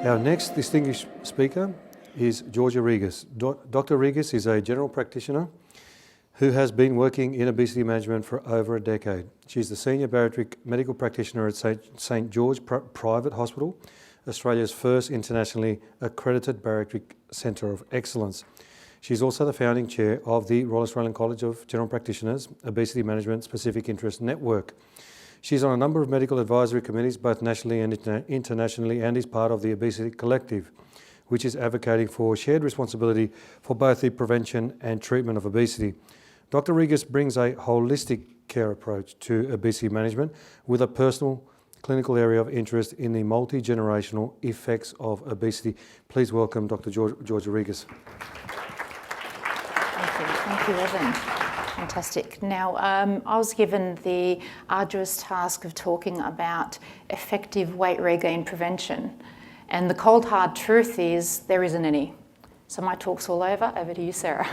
Our next distinguished speaker is Georgia Rigas. Dr. Rigas is a general practitioner who has been working in obesity management for over a decade. She's the senior bariatric medical practitioner at St. George Private Hospital, Australia's first internationally accredited bariatric centre of excellence. She's also the founding chair of the Royal Australian College of General Practitioners Obesity Management Specific Interest Network. She's on a number of medical advisory committees, both nationally and internationally, and is part of the Obesity Collective, which is advocating for shared responsibility for both the prevention and treatment of obesity. Dr. Rigas brings a holistic care approach to obesity management with a personal clinical area of interest in the multi-generational effects of obesity. Please welcome Dr. Georgia Rigas. Thank you, Evan. Fantastic. Now, I was given the arduous task of talking about effective weight regain prevention. And the cold hard truth is there isn't any. So my talk's all over. Over to you, Sarah.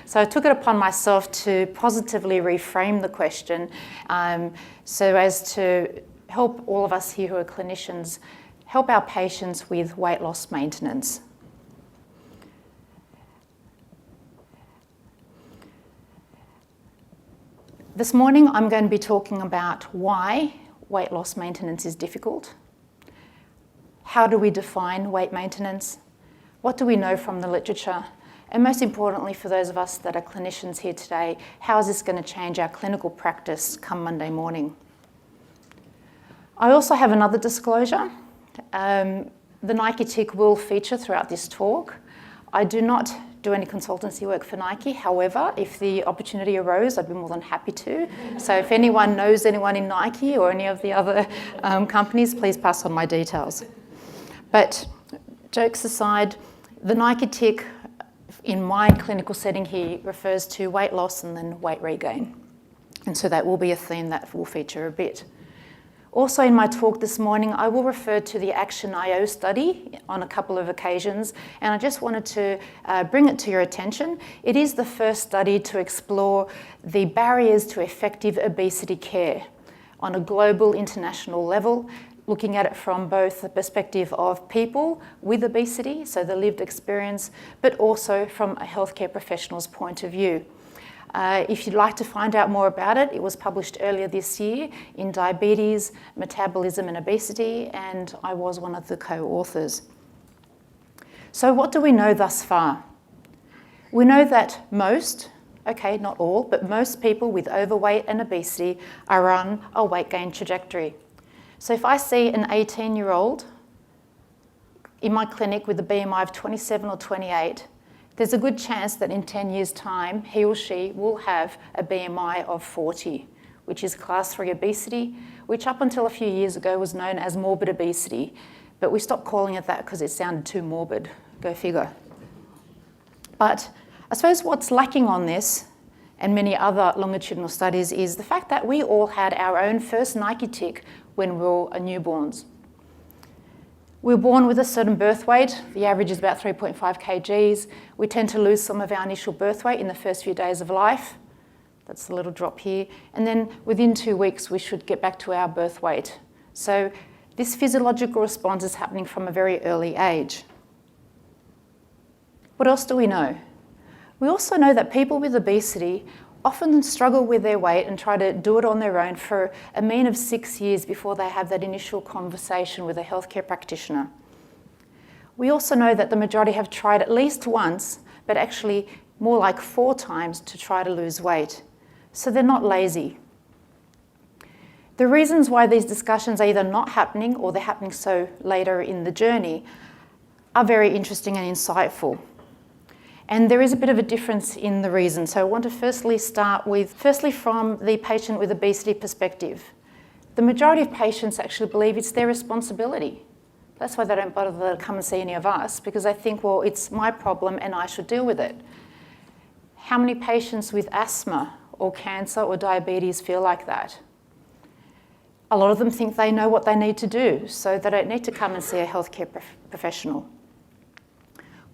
So I took it upon myself to positively reframe the question so as to help all of us here who are clinicians help our patients with weight loss maintenance. This morning I'm going to be talking about why weight loss maintenance is difficult. How do we define weight maintenance? What do we know from the literature? And most importantly, for those of us that are clinicians here today, how is this going to change our clinical practice come Monday morning? I also have another disclosure. The Nike tick will feature throughout this talk. I do not do any consultancy work for Nike. However, if the opportunity arose, I'd be more than happy to. So if anyone knows anyone in Nike or any of the other companies, please pass on my details. But jokes aside, the Nike tick in my clinical setting here refers to weight loss and then weight regain. And so that will be a theme that will feature a bit. Also in my talk this morning, I will refer to the Action.io study on a couple of occasions, and I just wanted to bring it to your attention. It is the first study to explore the barriers to effective obesity care on a global international level, looking at it from both the perspective of people with obesity, so the lived experience, but also from a healthcare professional's point of view. If you'd like to find out more about it, it was published earlier this year in Diabetes, Metabolism and Obesity, and I was one of the co-authors. So what do we know thus far? We know that most, okay, not all, but most people with overweight and obesity are on a weight gain trajectory. So if I see an 18-year-old in my clinic with a BMI of 27 or 28, there's a good chance that in 10 years' time, he or she will have a BMI of 40, which is class 3 obesity, which up until a few years ago was known as morbid obesity. But we stopped calling it that because it sounded too morbid. Go figure. But I suppose what's lacking on this, and many other longitudinal studies, is the fact that we all had our own first Nike tick when we were newborns. We were born with a certain birth weight. The average is about 3.5 kgs. We tend to lose some of our initial birth weight in the first few days of life. That's the little drop here. And then within 2 weeks, we should get back to our birth weight. So this physiological response is happening from a very early age. What else do we know? We also know that people with obesity often struggle with their weight and try to do it on their own for a mean of 6 years before they have that initial conversation with a healthcare practitioner. We also know that the majority have tried at least once, but actually more like 4 times to try to lose weight. So they're not lazy. The reasons why these discussions are either not happening or they're happening so later in the journey are very interesting and insightful. And there is a bit of a difference in the reason. So I want to firstly from the patient with obesity perspective. The majority of patients actually believe it's their responsibility. That's why they don't bother to come and see any of us, because they think, well, it's my problem and I should deal with it. How many patients with asthma or cancer or diabetes feel like that? A lot of them think they know what they need to do, so they don't need to come and see a healthcare professional.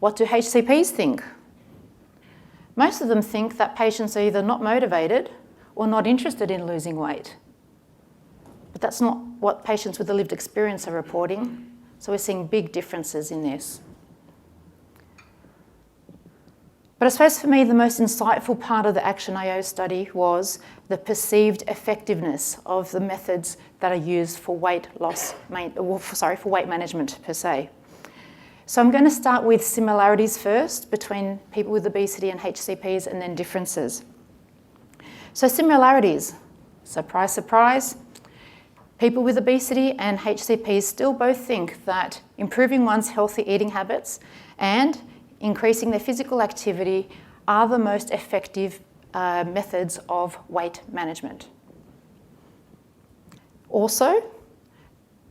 What do HCPs think? Most of them think that patients are either not motivated or not interested in losing weight. But that's not what patients with a lived experience are reporting. So we're seeing big differences in this. But I suppose for me, the most insightful part of the Action.io study was the perceived effectiveness of the methods that are used for weight loss, for weight management per se. So I'm going to start with similarities first between people with obesity and HCPs, and then differences. So similarities, surprise, surprise. People with obesity and HCPs still both think that improving one's healthy eating habits and increasing their physical activity are the most effective methods of weight management. Also,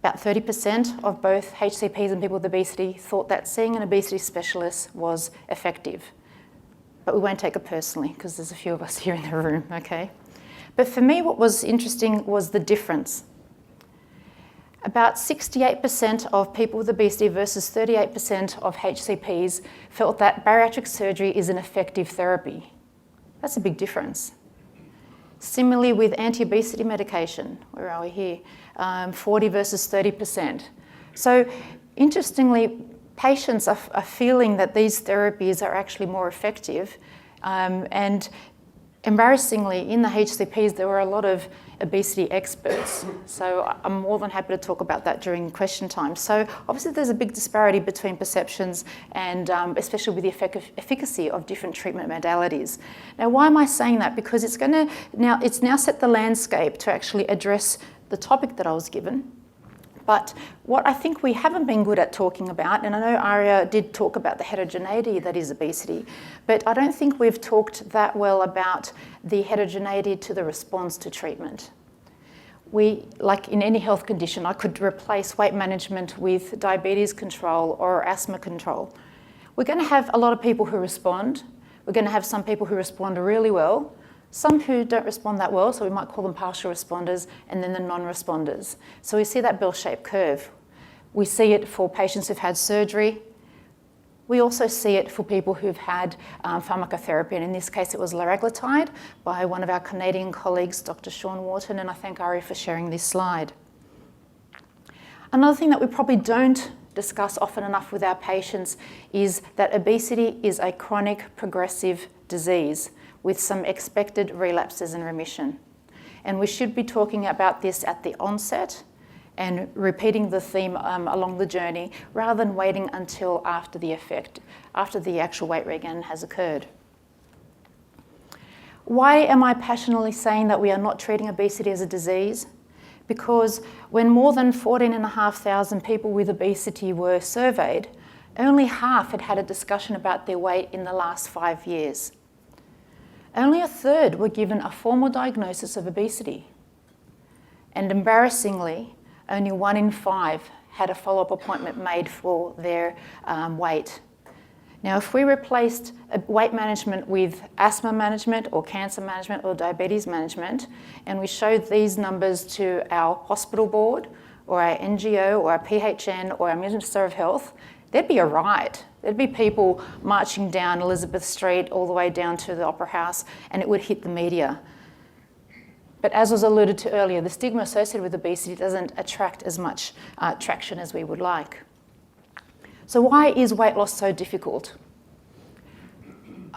about 30% of both HCPs and people with obesity thought that seeing an obesity specialist was effective. But we won't take it personally because there's a few of us here in the room, okay? But for me, what was interesting was the difference. About 68% of people with obesity versus 38% of HCPs felt that bariatric surgery is an effective therapy. That's a big difference. Similarly with anti-obesity medication, where are we here? 40 versus 30%. So interestingly, patients are feeling that these therapies are actually more effective. And embarrassingly, in the HCPs, there were a lot of obesity experts. So I'm more than happy to talk about that during question time. So obviously there's a big disparity between perceptions and especially with the efficacy of different treatment modalities. Now, why am I saying that? Because it's now set the landscape to actually address the topic that I was given. But what I think we haven't been good at talking about, and I know Aria did talk about the heterogeneity that is obesity, but I don't think we've talked that well about the heterogeneity to the response to treatment. Like in any health condition, I could replace weight management with diabetes control or asthma control. We're going to have a lot of people who respond. We're going to have some people who respond really well, some who don't respond that well, so we might call them partial responders, and then the non-responders. So we see that bell-shaped curve. We see it for patients who've had surgery. We also see it for people who've had pharmacotherapy, and in this case it was liraglutide by one of our Canadian colleagues, Dr. Sean Wharton, and I thank Ari for sharing this slide. Another thing that we probably don't discuss often enough with our patients is that obesity is a chronic progressive disease with some expected relapses and remission. And we should be talking about this at the onset and repeating the theme along the journey rather than waiting until after the actual weight regain has occurred. Why am I passionately saying that we are not treating obesity as a disease? Because when more than 14,500 people with obesity were surveyed, only half had had a discussion about their weight in the last 5 years. Only a third were given a formal diagnosis of obesity. And embarrassingly, only 1 in 5 had a follow-up appointment made for their weight. Now, if we replaced weight management with asthma management or cancer management or diabetes management, and we showed these numbers to our hospital board or our NGO or our PHN or our Minister of Health, there'd be a riot. There'd be people marching down Elizabeth Street all the way down to the Opera House, and it would hit the media. But as was alluded to earlier, the stigma associated with obesity doesn't attract as much traction as we would like. So why is weight loss so difficult?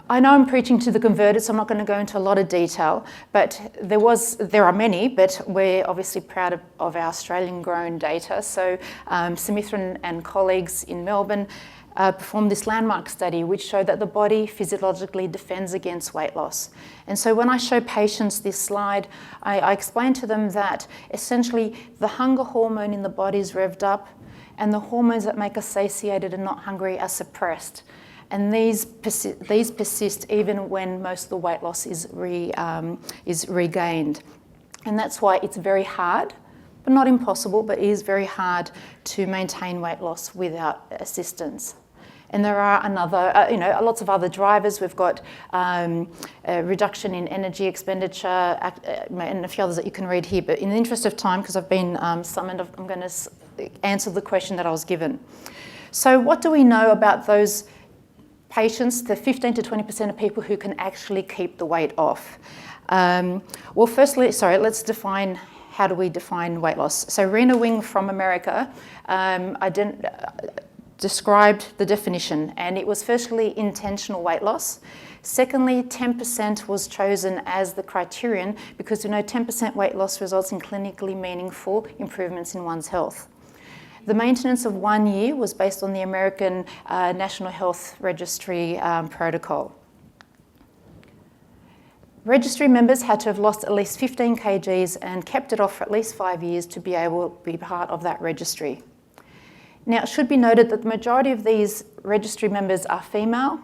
I know I'm preaching to the converted, so I'm not going to go into a lot of detail, but there are many, but we're obviously proud of our Australian-grown data. So Sumithran and colleagues in Melbourne performed this landmark study which showed that the body physiologically defends against weight loss. And so when I show patients this slide, I explain to them that essentially the hunger hormone in the body is revved up and the hormones that make us satiated and not hungry are suppressed. And these persist even when most of the weight loss is regained. And that's why it's very hard, but not impossible, but it is very hard to maintain weight loss without assistance. And there are lots of other drivers. We've got a reduction in energy expenditure and a few others that you can read here. But in the interest of time, because I've been summoned, I'm going to answer the question that I was given. So what do we know about those patients, the 15 to 20% of people who can actually keep the weight off? Well, firstly, let's define how do we define weight loss? So Rena Wing from America described the definition, and it was firstly intentional weight loss. Secondly, 10% was chosen as the criterion because we know 10% weight loss results in clinically meaningful improvements in one's health. The maintenance of 1 year was based on the American National Health Registry protocol. Registry members had to have lost at least 15 kgs and kept it off for at least 5 years to be able to be part of that registry. Now, it should be noted that the majority of these registry members are female.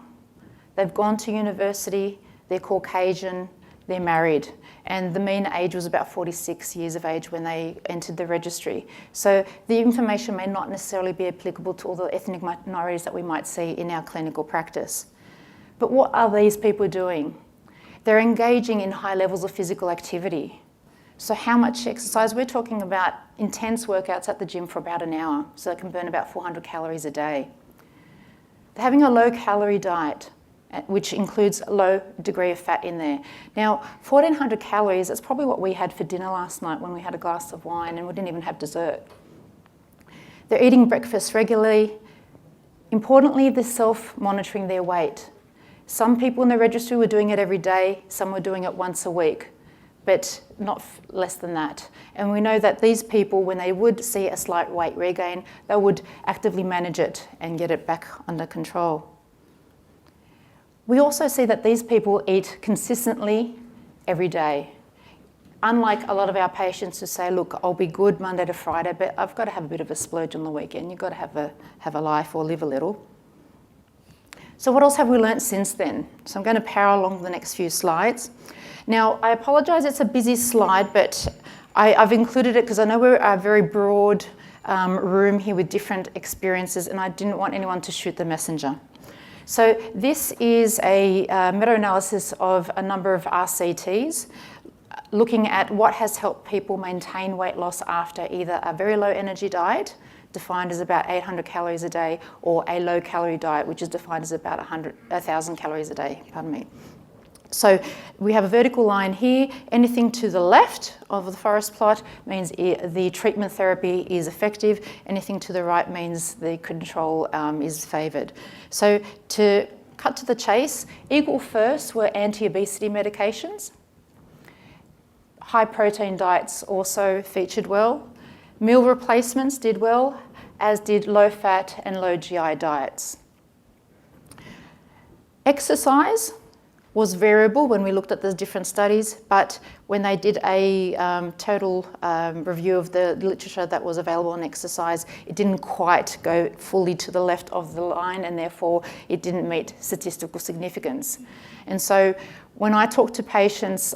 They've gone to university, they're Caucasian, they're married, and the mean age was about 46 years of age when they entered the registry. So the information may not necessarily be applicable to all the ethnic minorities that we might see in our clinical practice. But what are these people doing? They're engaging in high levels of physical activity. So how much exercise? We're talking about intense workouts at the gym for about an hour, so they can burn about 400 calories a day. They're having a low-calorie diet, which includes a low degree of fat in there. Now, 1,400 calories, that's probably what we had for dinner last night when we had a glass of wine and we didn't even have dessert. They're eating breakfast regularly. Importantly, they're self-monitoring their weight. Some people in the registry were doing it every day, some were doing it once a week, but not less than that. And we know that these people, when they would see a slight weight regain, they would actively manage it and get it back under control. We also see that these people eat consistently every day. Unlike a lot of our patients who say, look, I'll be good Monday to Friday, but I've got to have a bit of a splurge on the weekend. You've got to have a life or live a little. So what else have we learnt since then? So I'm going to power along the next few slides. Now, I apologise, it's a busy slide, but I've included it because I know we're a very broad room here with different experiences, and I didn't want anyone to shoot the messenger. So this is a meta-analysis of a number of RCTs, looking at what has helped people maintain weight loss after either a very low energy diet, defined as about 800 calories a day, or a low calorie diet, which is defined as about 1,000 calories a day, pardon me. So we have a vertical line here. Anything to the left of the forest plot means the treatment therapy is effective. Anything to the right means the control is favoured. So to cut to the chase, equal first were anti-obesity medications. High protein diets also featured well. Meal replacements did well, as did low fat and low GI diets. Exercise was variable when we looked at the different studies, but when they did a total review of the literature that was available on exercise, it didn't quite go fully to the left of the line, and therefore it didn't meet statistical significance. And so when I talk to patients,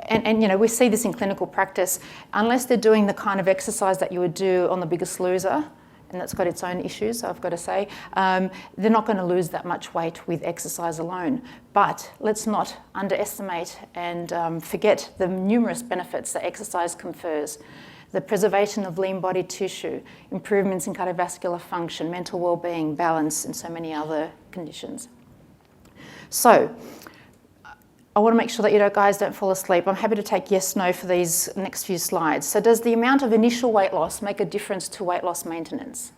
and you know, we see this in clinical practice, unless they're doing the kind of exercise that you would do on The Biggest Loser, and that's got its own issues, I've got to say, they're not going to lose that much weight with exercise alone. But let's not underestimate and forget the numerous benefits that exercise confers. The preservation of lean body tissue, improvements in cardiovascular function, mental well-being, balance, and so many other conditions. So, I want to make sure that you guys don't fall asleep. I'm happy to take yes, no for these next few slides. So does the amount of initial weight loss make a difference to weight loss maintenance?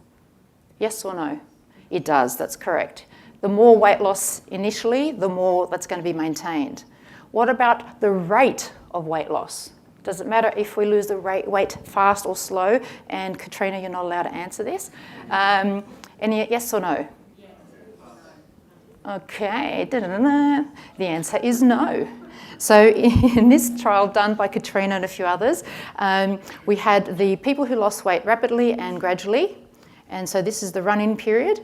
Yes or no? It does, that's correct. The more weight loss initially, the more that's going to be maintained. What about the rate of weight loss? Does it matter if we lose the weight fast or slow? And Katrina, you're not allowed to answer this. Any yes or no? Okay, the answer is no. So in this trial done by Katrina and a few others, we had the people who lost weight rapidly and gradually, and so this is the run-in period.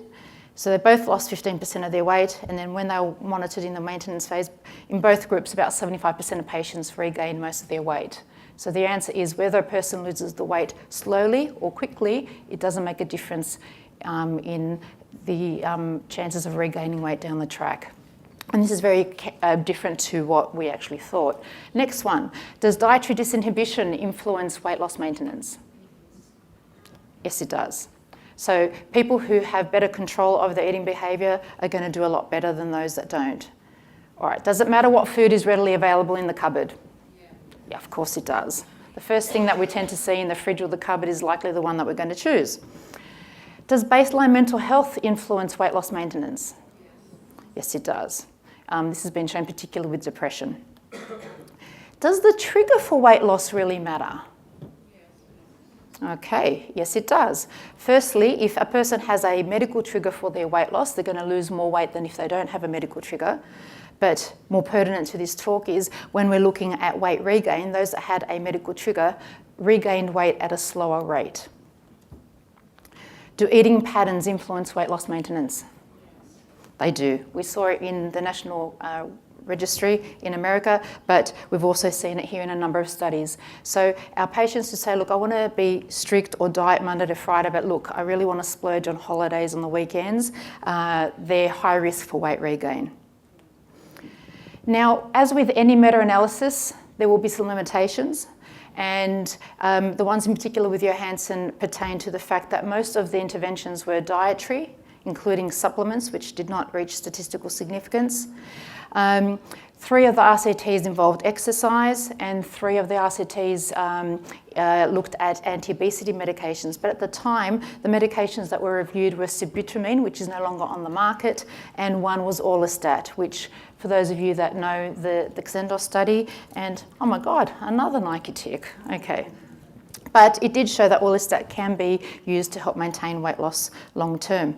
So they both lost 15% of their weight, and then when they were monitored in the maintenance phase, in both groups, about 75% of patients regained most of their weight. So the answer is whether a person loses the weight slowly or quickly, it doesn't make a difference in the chances of regaining weight down the track. And this is very different to what we actually thought. Next one, does dietary disinhibition influence weight loss maintenance? Yes, it does. So people who have better control over their eating behaviour are going to do a lot better than those that don't. All right, does it matter what food is readily available in the cupboard? Yeah, of course it does. The first thing that we tend to see in the fridge or the cupboard is likely the one that we're going to choose. Does baseline mental health influence weight loss maintenance? Yes, it does. This has been shown particularly with depression. Does the trigger for weight loss really matter? Okay, yes it does. Firstly, if a person has a medical trigger for their weight loss, they're going to lose more weight than if they don't have a medical trigger. But more pertinent to this talk is when we're looking at weight regain, those that had a medical trigger regained weight at a slower rate. Do eating patterns influence weight loss maintenance? They do. We saw it in the National Registry in America, but we've also seen it here in a number of studies. So our patients who say, look, I want to be strict or diet Monday to Friday, but look, I really want to splurge on holidays on the weekends, they're high risk for weight regain. Now, as with any meta-analysis, there will be some limitations. And the ones in particular with Johansson pertain to the fact that most of the interventions were dietary, including supplements, which did not reach statistical significance. 3 of the RCTs involved exercise, and 3 of the RCTs looked at anti-obesity medications. But at the time, the medications that were reviewed were sibutramine, which is no longer on the market, and one was orlistat, which, for those of you that know the Xendos study, and oh my God, another Nike tick. Okay. But it did show that orlistat can be used to help maintain weight loss long term.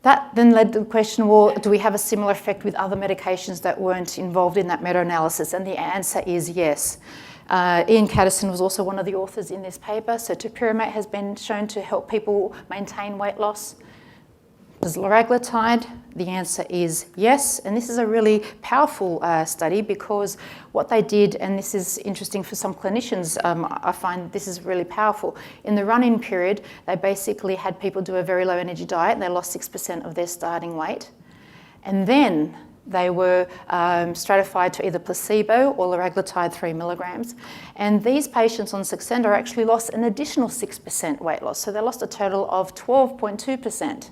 That then led to the question, well, do we have a similar effect with other medications that weren't involved in that meta-analysis? And the answer is yes. Ian Caddison was also one of the authors in this paper. So topiramate has been shown to help people maintain weight loss. Does liraglutide? The answer is yes. And this is a really powerful study because what they did, and this is interesting for some clinicians, I find this is really powerful. In the run-in period, they basically had people do a very low energy diet and they lost 6% of their starting weight. And then they were stratified to either placebo or liraglutide 3 milligrams. And these patients on Saxenda actually lost an additional 6% weight loss. So they lost a total of 12.2%.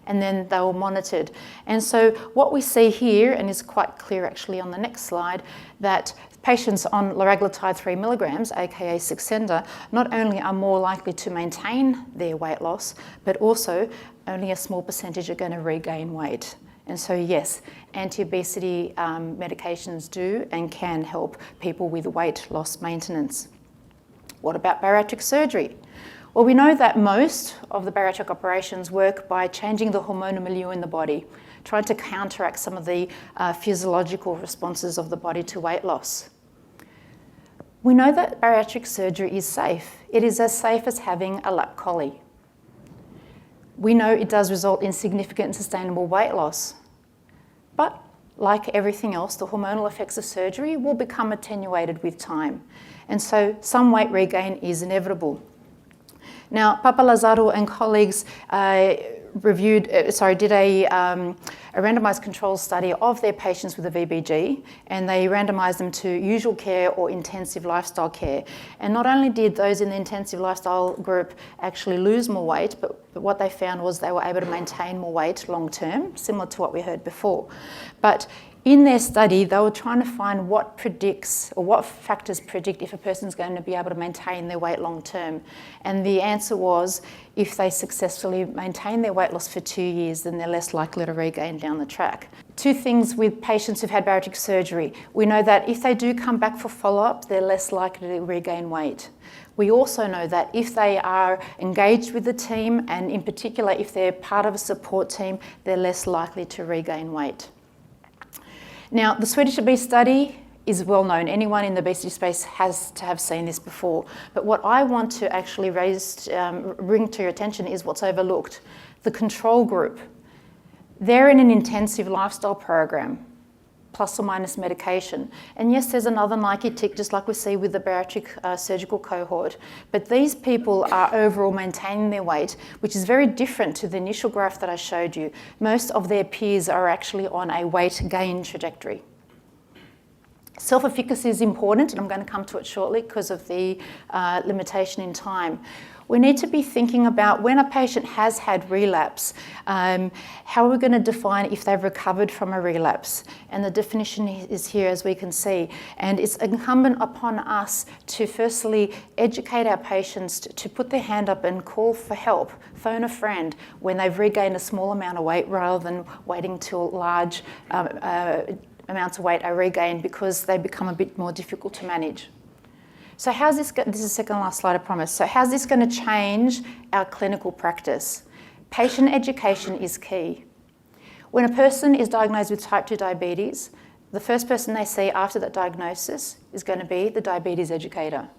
And then they were monitored. And so what we see here, and is quite clear actually on the next slide, that patients on liraglutide 3 milligrams, aka Saxenda, not only are more likely to maintain their weight loss, but also only a small percentage are going to regain weight. And so yes, anti-obesity medications do and can help people with weight loss maintenance. What about bariatric surgery? Well, we know that most of the bariatric operations work by changing the hormonal milieu in the body, trying to counteract some of the physiological responses of the body to weight loss. We know that bariatric surgery is safe. It is as safe as having a lap collie. We know it does result in significant and sustainable weight loss. But like everything else, the hormonal effects of surgery will become attenuated with time. And so some weight regain is inevitable. Now, Papalazaro and colleagues did a randomised control study of their patients with a VBG, and they randomised them to usual care or intensive lifestyle care. And not only did those in the intensive lifestyle group actually lose more weight, but what they found was they were able to maintain more weight long term, similar to what we heard before. But in their study, they were trying to find what predicts or what factors predict if a person's going to be able to maintain their weight long term. And the answer was if they successfully maintain their weight loss for 2 years, then they're less likely to regain down the track. 2 things with patients who've had bariatric surgery. We know that if they do come back for follow-up, they're less likely to regain weight. We also know that if they are engaged with the team, and in particular if they're part of a support team, they're less likely to regain weight. Now, the Swedish obese study is well known. Anyone in the obesity space has to have seen this before. But what I want to actually bring to your attention is what's overlooked. The control group. They're in an intensive lifestyle program, plus or minus medication. And yes, there's another Nike tick, just like we see with the bariatric surgical cohort. But these people are overall maintaining their weight, which is very different to the initial graph that I showed you. Most of their peers are actually on a weight gain trajectory. Self-efficacy is important, and I'm going to come to it shortly because of the limitation in time. We need to be thinking about when a patient has had relapse, how are we going to define if they've recovered from a relapse? And the definition is here, as we can see. And it's incumbent upon us to firstly educate our patients to put their hand up and call for help, phone a friend when they've regained a small amount of weight rather than waiting till large amounts of weight are regained because they become a bit more difficult to manage. So how's this is the second last slide, I promise. So how's this going to change our clinical practice? Patient education is key. When a person is diagnosed with type 2 diabetes, the first person they see after that diagnosis is going to be the diabetes educator.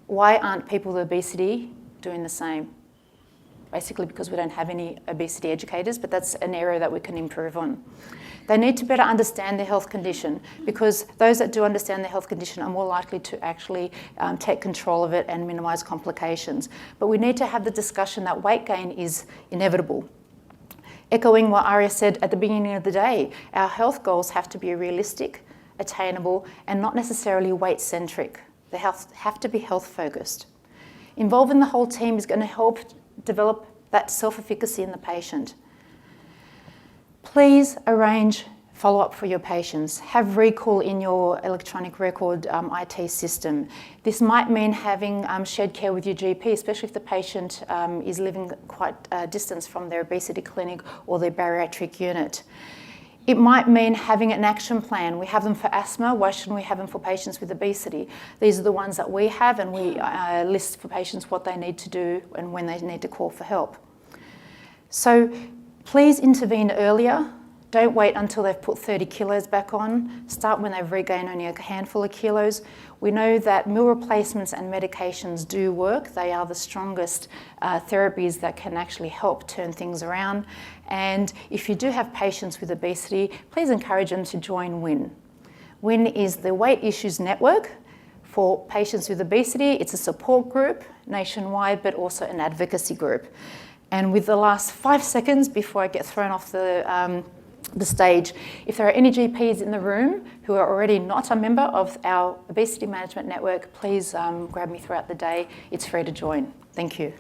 Why aren't people with obesity doing the same? Basically because we don't have any obesity educators, but that's an area that we can improve on. They need to better understand their health condition, because those that do understand their health condition are more likely to actually take control of it and minimise complications. But we need to have the discussion that weight gain is inevitable. Echoing what Aria said at the beginning of the day, our health goals have to be realistic, attainable, and not necessarily weight-centric. They have to be health-focused. Involving the whole team is going to help develop that self-efficacy in the patient. Please arrange follow-up for your patients. Have recall in your electronic record IT system. This might mean having shared care with your GP, especially if the patient is living quite a distance from their obesity clinic or their bariatric unit. It might mean having an action plan. We have them for asthma. Why shouldn't we have them for patients with obesity? These are the ones that we have, and we list for patients what they need to do and when they need to call for help. So please intervene earlier. Don't wait until they've put 30 kilos back on. Start when they've regained only a handful of kilos. We know that meal replacements and medications do work. They are the strongest therapies that can actually help turn things around. And if you do have patients with obesity, please encourage them to join WIN. WIN is the Weight Issues Network for patients with obesity. It's a support group nationwide, but also an advocacy group. And with the last 5 seconds before I get thrown off the stage, if there are any GPs in the room who are already not a member of our Obesity Management Network, please grab me throughout the day. It's free to join. Thank you.